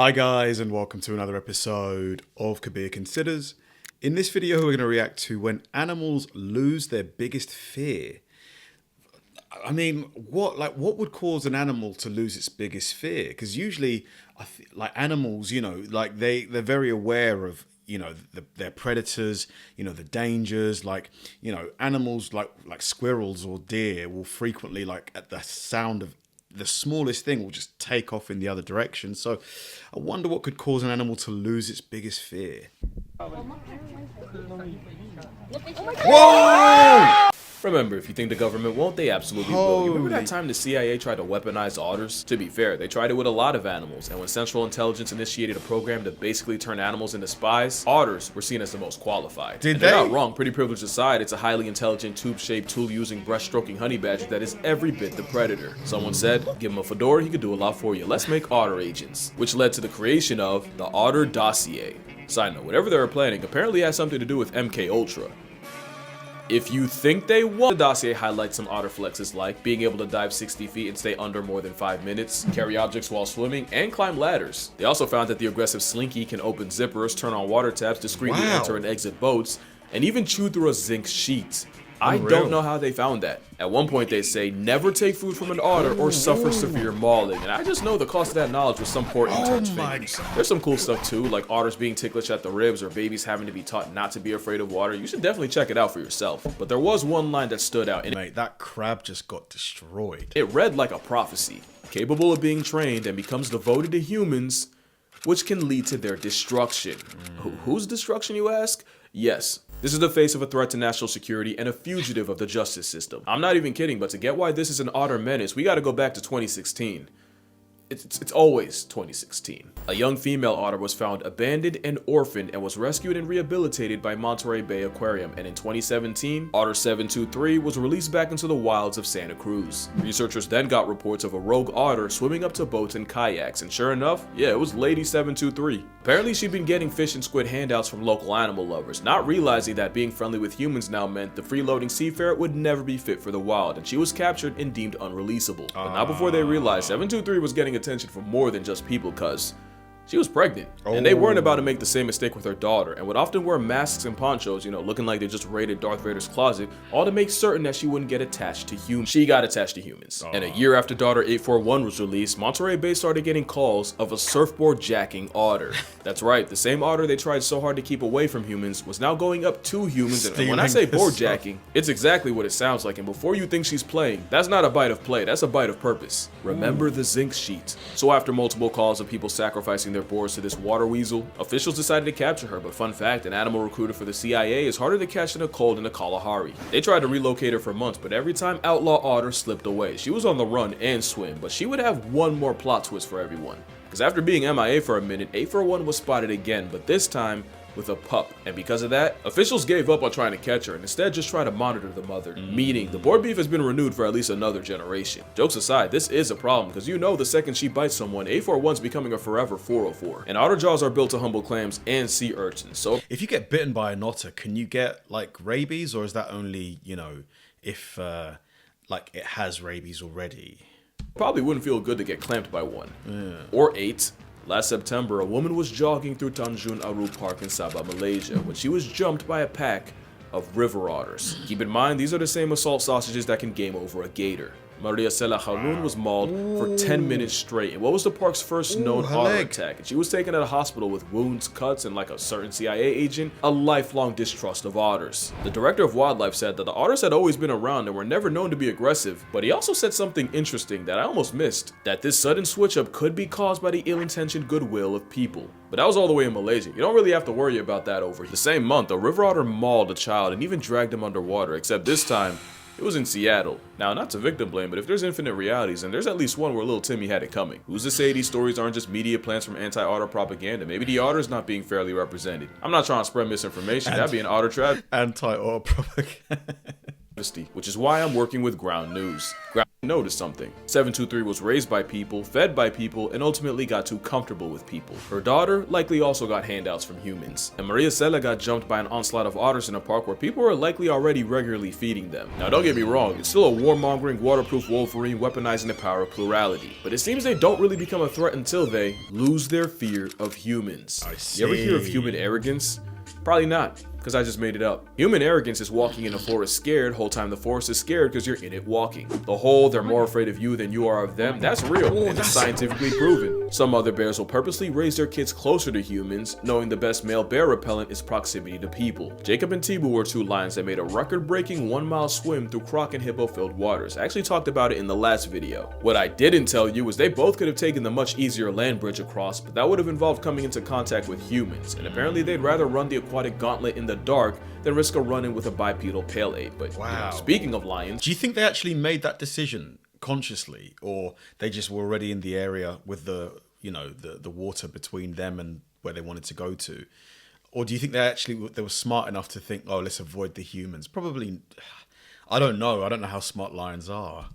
Hi guys, and welcome to another episode of Kabir Considers. In this video we're going to react to when animals lose their biggest fear. I mean, what would cause an animal to lose its biggest fear? Because usually animals, they're very aware of their predators, the dangers. Animals like squirrels or deer will frequently, at the sound of the smallest thing, will just take off in the other direction. So I wonder what could cause an animal to lose its biggest fear. Whoa! Remember, if you think the government won't, they absolutely will. You remember that time the CIA tried to weaponize otters? To be fair, they tried it with a lot of animals, and when Central Intelligence initiated a program to basically turn animals into spies, otters were seen as the most qualified. Did they're they? not wrong. Pretty privilege aside, it's a highly intelligent, tube-shaped, tool-using, breast-stroking honey badger that is every bit the predator. Someone said, give him a fedora, he could do a lot for you. Let's make otter agents, which led to the creation of the Otter Dossier. Side note, whatever they were planning apparently has something to do with MK Ultra. If you think they won't, the dossier highlights some otter flexes like being able to dive 60 feet and stay under more than 5 minutes, carry objects while swimming, and climb ladders. They also found that the aggressive Slinky can open zippers, turn on water taps, discreetly enter and exit boats, and even chew through a zinc sheet. I don't know how they found that. At one point they say never take food from an otter or suffer severe mauling, and I just know the cost of that knowledge was some poor intern's fingers. There's some cool stuff too, like otters being ticklish at the ribs or babies having to be taught not to be afraid of water. You should definitely check it out for yourself. But there was one line that stood out, and Mate, that crab just got destroyed. It read like a prophecy, capable of being trained and becomes devoted to humans, which can lead to their destruction. Whose destruction, you ask? Yes. This is the face of a threat to national security and a fugitive of the justice system. I'm not even kidding, but to get why this is an otter menace, we gotta go back to 2016. It's always 2016. A young female otter was found abandoned and orphaned and was rescued and rehabilitated by Monterey Bay Aquarium, and in 2017, Otter 723 was released back into the wilds of Santa Cruz. Researchers then got reports of a rogue otter swimming up to boats and kayaks, and sure enough, yeah, it was Lady 723. Apparently she'd been getting fish and squid handouts from local animal lovers, not realizing that being friendly with humans now meant the freeloading seafarer would never be fit for the wild, and she was captured and deemed unreleasable. But not before they realized 723 was getting attention from more than just people, cuz she was pregnant, and they weren't about to make the same mistake with her daughter, and would often wear masks and ponchos, looking like they just raided Darth Vader's closet, all to make certain that she wouldn't get attached to humans. She got attached to humans. And a year after Daughter 841 was released, Monterey Bay started getting calls of a surfboard jacking otter. That's right, the same otter they tried so hard to keep away from humans was now going up to humans, and when I say board jacking, it's exactly what it sounds like, and before you think she's playing, that's not a bite of play, that's a bite of purpose. Remember the zinc sheet. So after multiple calls of people sacrificing their boards to this water weasel, officials decided to capture her, but fun fact, an animal recruiter for the CIA is harder to catch than a cold in the Kalahari. They tried to relocate her for months, but every time Outlaw Otter slipped away. She was on the run and swim, but she would have one more plot twist for everyone. Because after being MIA for a minute, 841 was spotted again, but this time with a pup, and because of that, officials gave up on trying to catch her and instead just tried to monitor the mother, meaning the board beef has been renewed for at least another generation. Jokes aside, this is a problem, because the second she bites someone, 841's becoming a forever 404, and otter jaws are built to humble clams and sea urchins. So if you get bitten by an otter, can you get rabies, or is that only if it has rabies already? Probably wouldn't feel good to get clamped by one. Or 8. Last September, a woman was jogging through Tanjung Aru Park in Sabah, Malaysia, when she was jumped by a pack of river otters. Keep in mind, these are the same assault sausages that can game over a gator. Maria Sela Harun was mauled for 10 minutes straight in what was the park's first known otter attack, and she was taken to the hospital with wounds, cuts, and like a certain CIA agent, a lifelong distrust of otters. The director of wildlife said that the otters had always been around and were never known to be aggressive, but he also said something interesting that I almost missed, that this sudden switch up could be caused by the ill-intentioned goodwill of people. But that was all the way in Malaysia. You don't really have to worry about that over here. The same month, a river otter mauled a child and even dragged him underwater, except this time, it was in Seattle. Now, not to victim blame, but if there's infinite realities, then there's at least one where little Timmy had it coming. Who's to say these stories aren't just media plants from anti-otter propaganda? Maybe the otter's not being fairly represented. I'm not trying to spread misinformation. That'd be an otter trap. Anti-otter propaganda. which is why I'm working with Ground News. Ground noticed something. 723 was raised by people, fed by people, and ultimately got too comfortable with people. Her daughter likely also got handouts from humans. And Maria Cela got jumped by an onslaught of otters in a park where people were likely already regularly feeding them. Now don't get me wrong, it's still a warmongering, waterproof Wolverine weaponizing the power of plurality. But it seems they don't really become a threat until they lose their fear of humans. I see. You ever hear of human arrogance? Probably not, because I just made it up. Human arrogance is walking in a forest scared, whole time the forest is scared because you're in it walking. The whole they're more afraid of you than you are of them, that's real, and it's scientifically proven. Some other bears will purposely raise their kids closer to humans, knowing the best male bear repellent is proximity to people. Jacob and Tibu were two lions that made a record-breaking 1-mile swim through croc and hippo-filled waters. I actually talked about it in the last video. What I didn't tell you is they both could have taken the much easier land bridge across, but that would have involved coming into contact with humans, and apparently they'd rather run the aquatic gauntlet in the dark than risk a run-in with a bipedal pale ape. But wow. Speaking of lions, Do you think they actually made that decision consciously, or they just were already in the area with the water between them and where they wanted to go to? Or do you think they were smart enough to think, oh, let's avoid the humans? Probably, I don't know. I don't know how smart lions are.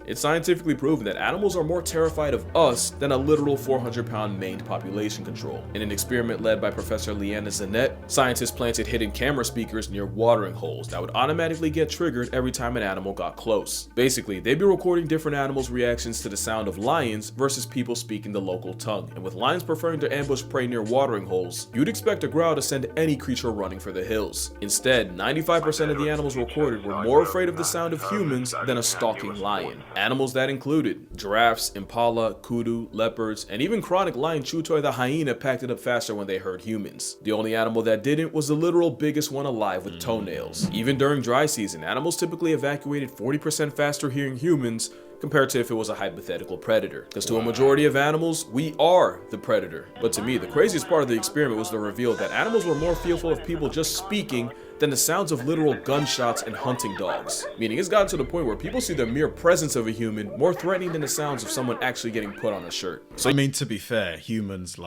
it's scientifically proven that animals are more terrified of us than a literal 400-pound maned population control. In an experiment led by Professor Leanna Zanet, scientists planted hidden camera speakers near watering holes that would automatically get triggered every time an animal got close. Basically, they'd be recording different animals' reactions to the sound of lions versus people speaking the local tongue. And with lions preferring to ambush prey near watering holes, you'd expect a growl to send any creature running for the hills. Instead, 95% of the animals recorded were more afraid of the sound of humans than a stalking lion. Animals that included giraffes, impala, kudu, leopards, and even chronic lion Chutoy the hyena packed it up faster when they heard humans. The only animal that didn't was the literal biggest one alive with toenails. Even during dry season, animals typically evacuated 40% faster hearing humans compared to if it was a hypothetical predator. Because to a majority of animals, we are the predator. But to me, the craziest part of the experiment was the reveal that animals were more fearful of people just speaking than the sounds of literal gunshots and hunting dogs. Meaning it's gotten to the point where people see the mere presence of a human more threatening than the sounds of someone actually getting put on a shirt. So I mean, to be fair, humans,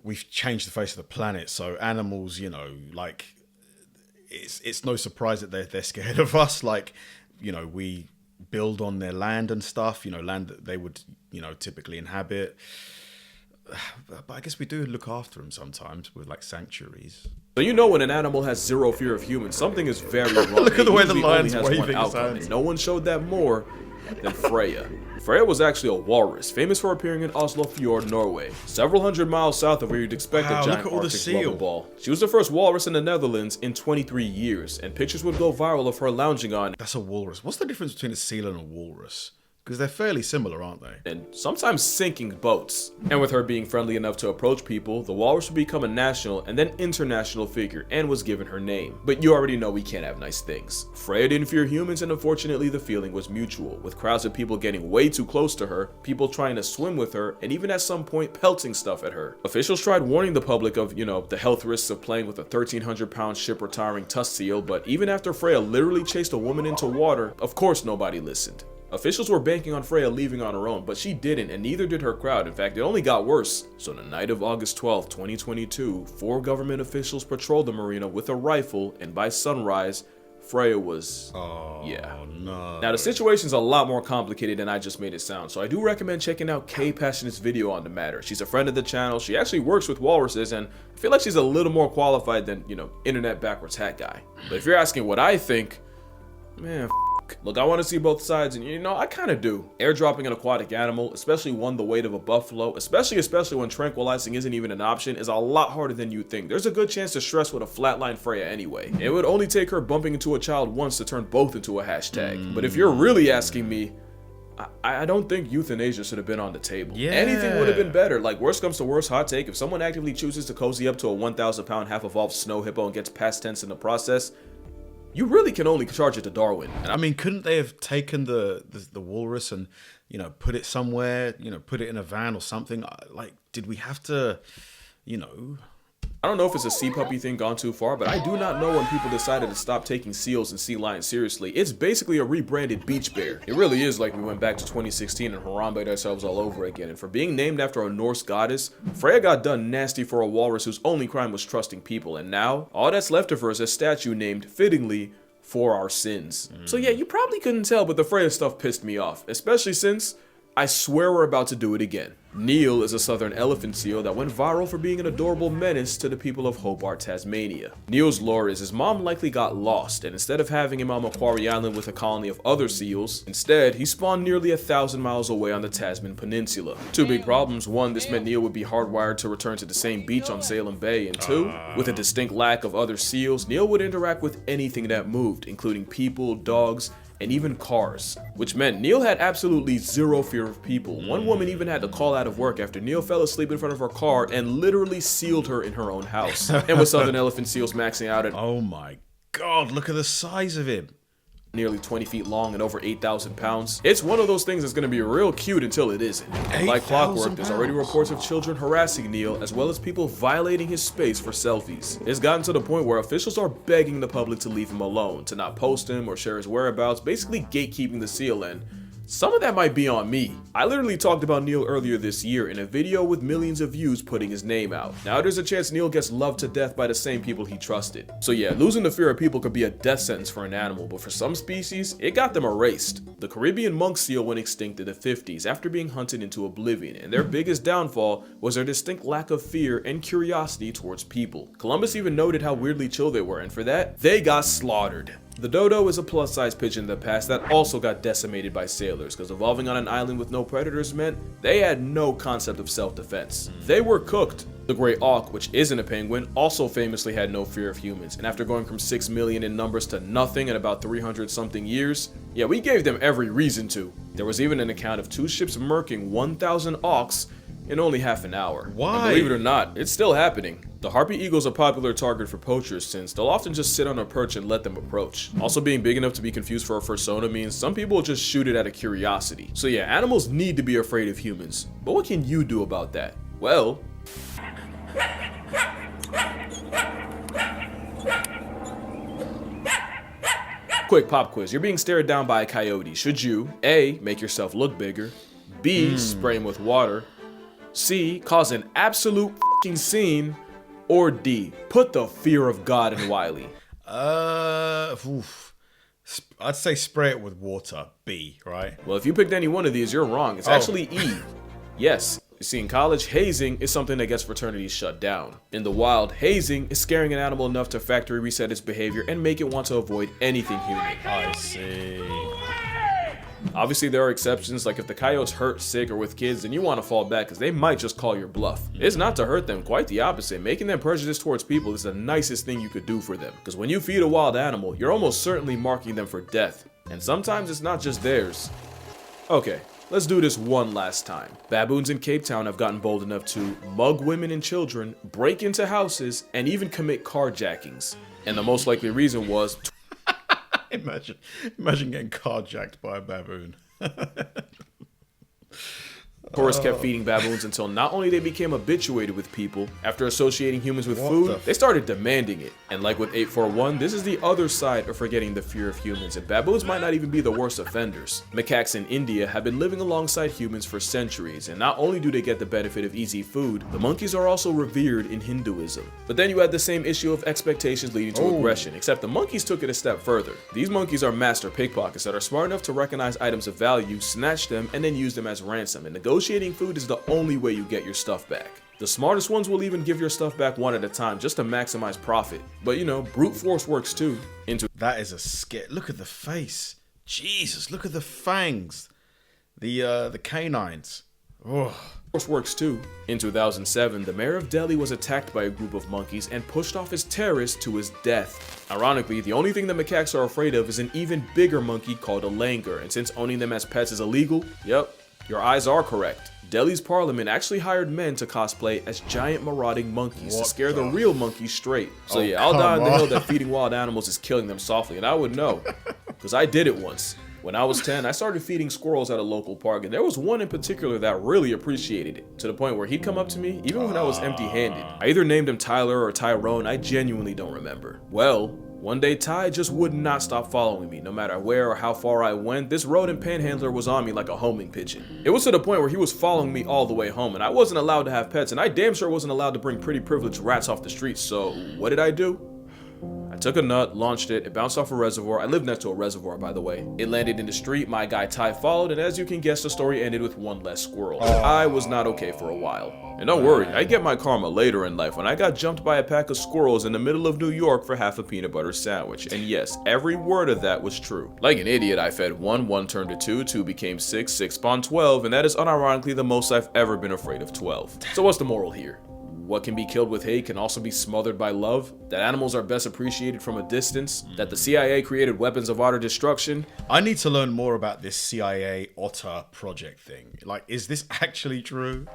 we've changed the face of the planet, so animals, it's no surprise that they're scared of us. We build on their land and stuff, land that they would, typically inhabit. But I guess we do look after them sometimes with sanctuaries. So when an animal has zero fear of humans, something is very wrong. Look at the way the lion's only has one waving his outcome, hands. and no one showed that more than Freya. Freya was actually a walrus, famous for appearing in Oslo Fjord, Norway, several hundred miles south of where you'd expect Wow, a look giant at all the Arctic seal. rubber ball. She was the first walrus in the Netherlands in 23 years, and pictures would go viral of her lounging on That's a walrus. What's the difference between a seal and a walrus? Because they're fairly similar, aren't they? and sometimes sinking boats. And with her being friendly enough to approach people, the walrus would become a national and then international figure and was given her name. But you already know we can't have nice things. Freya didn't fear humans, and unfortunately the feeling was mutual, with crowds of people getting way too close to her, people trying to swim with her, and even at some point pelting stuff at her. Officials tried warning the public of, the health risks of playing with a 1,300-pound ship retiring tusk seal, but even after Freya literally chased a woman into water, of course nobody listened. Officials were banking on Freya leaving on her own, but she didn't, and neither did her crowd. In fact, it only got worse. So the night of August 12, 2022, 4 government officials patrolled the marina with a rifle, and by sunrise, Freya was... Oh, yeah. no. Now, the situation's a lot more complicated than I just made it sound, so I do recommend checking out Kay Passionate's video on the matter. She's a friend of the channel, she actually works with walruses, and I feel like she's a little more qualified than, internet backwards hat guy. But if you're asking what I think, man, look, I want to see both sides, and I kind of do. Airdropping an aquatic animal, especially one the weight of a buffalo, especially when tranquilizing isn't even an option, is a lot harder than you think. There's a good chance to stress with a flatline Freya anyway. It would only take her bumping into a child once to turn both into a hashtag. But if you're really asking me, I don't think euthanasia should have been on the table. Yeah. Anything would have been better. Worst comes to worst, hot take, if someone actively chooses to cozy up to a 1,000-pound half-evolved snow hippo and gets past tense in the process, you really can only charge it to Darwin. I mean, couldn't they have taken the walrus and, put it somewhere, put it in a van or something? Did we have to, I don't know if it's a sea puppy thing gone too far, but I do not know when people decided to stop taking seals and sea lions seriously. It's basically a rebranded beach bear. It really is like we went back to 2016 and harambeed ourselves all over again. And for being named after a Norse goddess, Freya got done nasty for a walrus whose only crime was trusting people. And now, all that's left of her is a statue named, fittingly, for our sins. So yeah, you probably couldn't tell, but the Freya stuff pissed me off, especially since I swear we're about to do it again. Neil is a southern elephant seal that went viral for being an adorable menace to the people of Hobart, Tasmania. Neil's lore is his mom likely got lost, and instead of having him on Macquarie Island with a colony of other seals, instead he spawned nearly 1,000 miles away on the Tasman Peninsula. Two big problems: one, this meant Neil would be hardwired to return to the same beach on Salem Bay, and two, with a distinct lack of other seals, Neil would interact with anything that moved, including people, dogs, and even cars, which meant Neil had absolutely zero fear of people. One woman even had to call out of work after Neil fell asleep in front of her car and literally sealed her in her own house. And with southern elephant seals maxing out at Oh my god, look at the size of him. nearly 20 feet long and over 8,000 pounds. It's one of those things that's going to be real cute until it isn't. And like clockwork, there's already reports of children harassing Neil, as well as people violating his space for selfies. It's gotten to the point where officials are begging the public to leave him alone, to not post him or share his whereabouts, basically gatekeeping the seal, and some of that might be on me. I literally talked about Neil earlier this year in a video with millions of views putting his name out. Now there's a chance Neil gets loved to death by the same people he trusted. So yeah, losing the fear of people could be a death sentence for an animal, but for some species, it got them erased. The Caribbean monk seal went extinct in the 50s after being hunted into oblivion, and their biggest downfall was their distinct lack of fear and curiosity towards people. Columbus even noted how weirdly chill they were, and for that, they got slaughtered. The dodo is a plus-size pigeon in the past that also got decimated by sailors, because evolving on an island with no predators meant they had no concept of self-defense. They were cooked. The gray auk, which isn't a penguin, also famously had no fear of humans, and after going from 6 million in numbers to nothing in about 300-something years, yeah, we gave them every reason to. There was even an account of 2 ships murking 1,000 auks in only half an hour. Why? And believe it or not, it's still happening. The harpy eagle is a popular target for poachers since they'll often just sit on a perch and let them approach. Also, being big enough to be confused for a fursona means some people will just shoot it out of curiosity. So yeah, animals need to be afraid of humans. But what can you do about that? Well, quick pop quiz. You're being stared down by a coyote. Should you A, make yourself look bigger, B, spray him with water, C, cause an absolute fucking scene, or D, put the fear of God in Wiley? I'd say spray it with water. B, right? Well, if you picked any one of these, you're wrong. It's actually E. Yes. You see, in college, hazing is something that gets fraternities shut down. In the wild, hazing is scaring an animal enough to factory reset its behavior and make it want to avoid anything human. I see. Obviously, there are exceptions, like if the coyote's hurt, sick, or with kids, then you want to fall back because they might just call your bluff. It's not to hurt them, quite the opposite. Making them prejudiced towards people is the nicest thing you could do for them. Because when you feed a wild animal, you're almost certainly marking them for death. And sometimes it's not just theirs. Okay, let's do this one last time. Baboons in Cape Town have gotten bold enough to mug women and children, break into houses, and even commit carjackings. And the most likely reason was Imagine getting carjacked by a baboon. tourists kept feeding baboons until not only they became habituated with people, after associating humans with food, they started demanding it. And like with 841, this is the other side of forgetting the fear of humans, and baboons might not even be the worst offenders. Macaques in India have been living alongside humans for centuries, and not only do they get the benefit of easy food, the monkeys are also revered in Hinduism. But then you had the same issue of expectations leading to aggression, except the monkeys took it a step further. These monkeys are master pickpockets that are smart enough to recognize items of value, snatch them, and then use them as ransom, and negotiating food is the only way you get your stuff back. The smartest ones will even give your stuff back one at a time just to maximize profit. But you know, brute force works too. That is a scare. Look at the face. Jesus, look at the fangs. The canines. Oh. Force works too. In 2007, the mayor of Delhi was attacked by a group of monkeys and pushed off his terrace to his death. Ironically, the only thing the macaques are afraid of is an even bigger monkey called a langur, and since owning them as pets is illegal, yep, your eyes are correct. Delhi's parliament actually hired men to cosplay as giant marauding monkeys to scare the real monkeys straight. So yeah, I'll die on the hill that feeding wild animals is killing them softly, and I would know, because I did it once. When I was 10, I started feeding squirrels at a local park, and there was one in particular that really appreciated it, to the point where he'd come up to me even when I was empty-handed. I either named him Tyler or Tyrone, I genuinely don't remember. Well, one day Ty just would not stop following me, no matter where or how far I went. This rodent panhandler was on me like a homing pigeon. It was to the point where he was following me all the way home, and I wasn't allowed to have pets, and I damn sure wasn't allowed to bring pretty privileged rats off the streets, so what did I do? I I took a nut, launched it bounced off a reservoir. I live next to a reservoir, by the way. It landed in the street, my guy Ty followed, and as you can guess, the story ended with one less squirrel. I was not okay for a while. And don't worry, I get my karma later in life when I got jumped by a pack of squirrels in the middle of New York for half a peanut butter sandwich. And yes, every word of that was true. Like an idiot, I fed 1, 1 turned to 2, 2 became 6, 6 spawned 12, and that is unironically the most I've ever been afraid of 12. So what's the moral here? What can be killed with hate can also be smothered by love, that animals are best appreciated from a distance, that the CIA created weapons of utter destruction. I need to learn more about this CIA otter project thing. Like, is this actually true?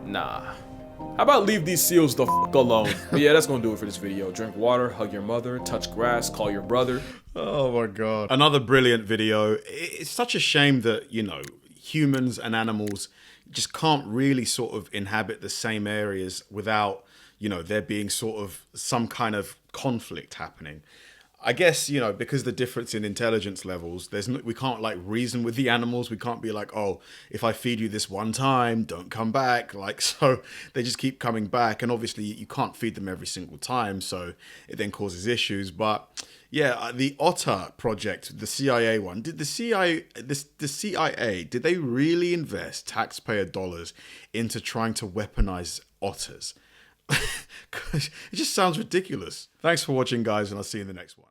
Nah. How about leave these seals the f*** alone? But yeah, that's gonna do it for this video. Drink water, hug your mother, touch grass, call your brother. Oh my god. Another brilliant video. It's such a shame that, you know, humans and animals just can't really sort of inhabit the same areas without, you know, there being sort of some kind of conflict happening. I guess, you know, because the difference in intelligence levels, we can't like reason with the animals. We can't be like, oh, if I feed you this one time, don't come back. Like, so they just keep coming back. And obviously you can't feed them every single time. So it then causes issues. But yeah, the otter project, the CIA one, did the CIA, did they really invest taxpayer dollars into trying to weaponize otters? It just sounds ridiculous. Thanks for watching, guys, and I'll see you in the next one.